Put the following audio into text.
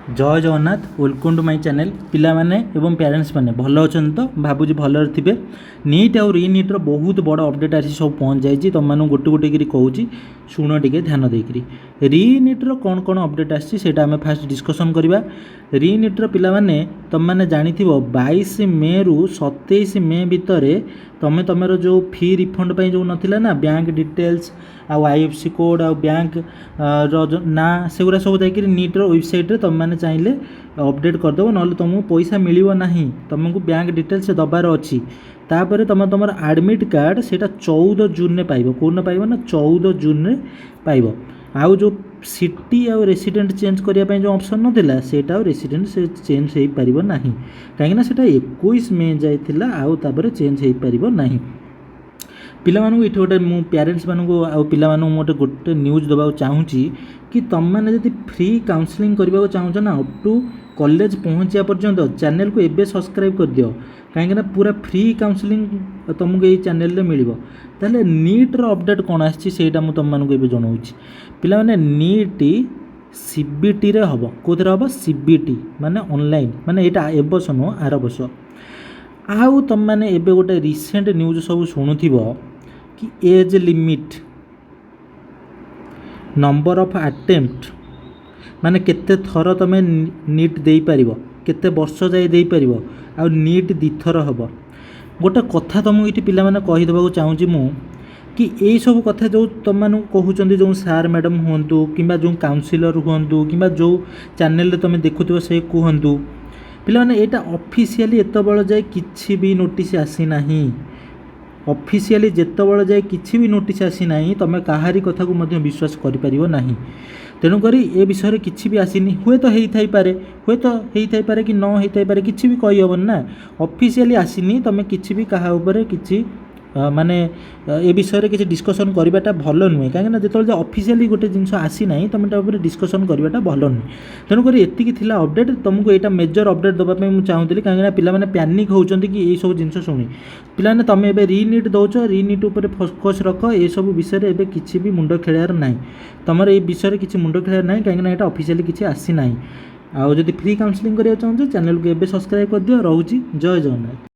जय Jagannath welcome to my channel पिला माने एवं पेरेंट्स माने भल अच्छे तो भावुँ भल थे नीट आउ रीनीट रो बहुत बड़ अपडेट आसी सब पहुँच जाइए तुम मैंने गोटे गोटे कर कहूँ शुण टे ध्यान देकरी रीनीट रो कौन कौन अपडेट आसी आम फास्ट डिस्कसन करवा रीनीट रो पिला माने तुम मैंने जानी 22 मे रु 27 मे भितर तुम तुम जो फी रिफंड पर जो नाला ना बैंक डिटेल्स आउ आईएफसी कोड आउ बैंक ना सेगुरा सब जाकि नीट रो वेबसाइट रे तुम मैंने चाहिए अपडेट करदेव ना तुमको पैसा मिल ना तुमको बैंक डिटेल्स दबार अच्छी तापर तुम तुम आडमिट कार्ड से 14 जून पाइब कौन पाइब ना 14 जून पाइब आउ जो सिटी आउ रेसिडेंट चेंज करने जो ऑप्शन नाला सेटा रेसिडेंट से चेंज हो पार ना कहीं 21 मे जाइला आउ तापर चेंज हो पार ना पिला ये गोटे मु पेरेंट्स मानक आउ पिला गोटे गोटे न्यूज देवा चाहूँगी कि तुम मैंने जब फ्री काउंसलिंग करने चाहूँ ना अप टू कॉलेज पहुँचा पर्यंत चैनल को एबे सब्सक्राइब कर दियो कहीं पूरा फ्री काउंसलिंग तुमको ये चैनल मिल ताले नीट रो अपडेट कौन आसा मुझे तुम मानक जनाऊँ पिला माने नीट सीबीटी रे हम कौन हम सीबीटी माने ऑनलाइन माने यहाँ ए बर्ष नुह आर वर्ष आउ तुम मैंने एबे गोटे रिसेंट न्यूज सब शुणुथिबो कि age limit number of attempt माने केते थर तुम नीट दे पारिबो केते वर्ष जाए दे पारिबो आ नीट दिथर हम गोटे कथा तुमको ये पिला माने कहि देबा चाहूँगी मु कि यही सब कथा जो तुम मैंने कहते जो सार मैडम हूँ कि जो काउनसिलर हूँ कि जो चैनल तुम देखुव से कहतु पिला माने एटा ऑफिशियली एत बड़ जाए किछि भी नोटिस आसी नाही ऑफिशियली जेत बड़ जाए किछि भी नोटिस आसी नाही तमे काहारी कथा को मध्य विश्वास करि परिबो नाही तेणुक ए विषय किछि भी आसीनी हुए तो हेई पारे कि न हेई पारे किछि भी कहि हबन ना ऑफिशियली आसीनी तमे किछि भी काहा ऊपर किछि माने ए विषय किसी डिस्कसन करवाटा भल नुहे कहीं जो ऑफिशियली गोटे जिनस आसी ना तुम डिस्कसन करवाटा भल नुहे तेणुक एति अपडेट तुमको यहाँ मेजर अपडेट देवाई मुझे चाहूँगी कहीं पिलाने पैनिक होती कि ये सब जिन शुणी पिलाने तुम ए रीनीट दौच रीनीट उपर फोकस रख ये सब विषय में किसी भी मुंड खेलार ना तुम ये विषय किसी मुंड खेलार ना कहीं यहाँ ऑफिशियली किसी आसी ना आउ जब फ्री काउंसलिंग कराया चाहूँ चैनल को एबे सब्सक्राइब कर दियो रोची जय जगन्नाथ।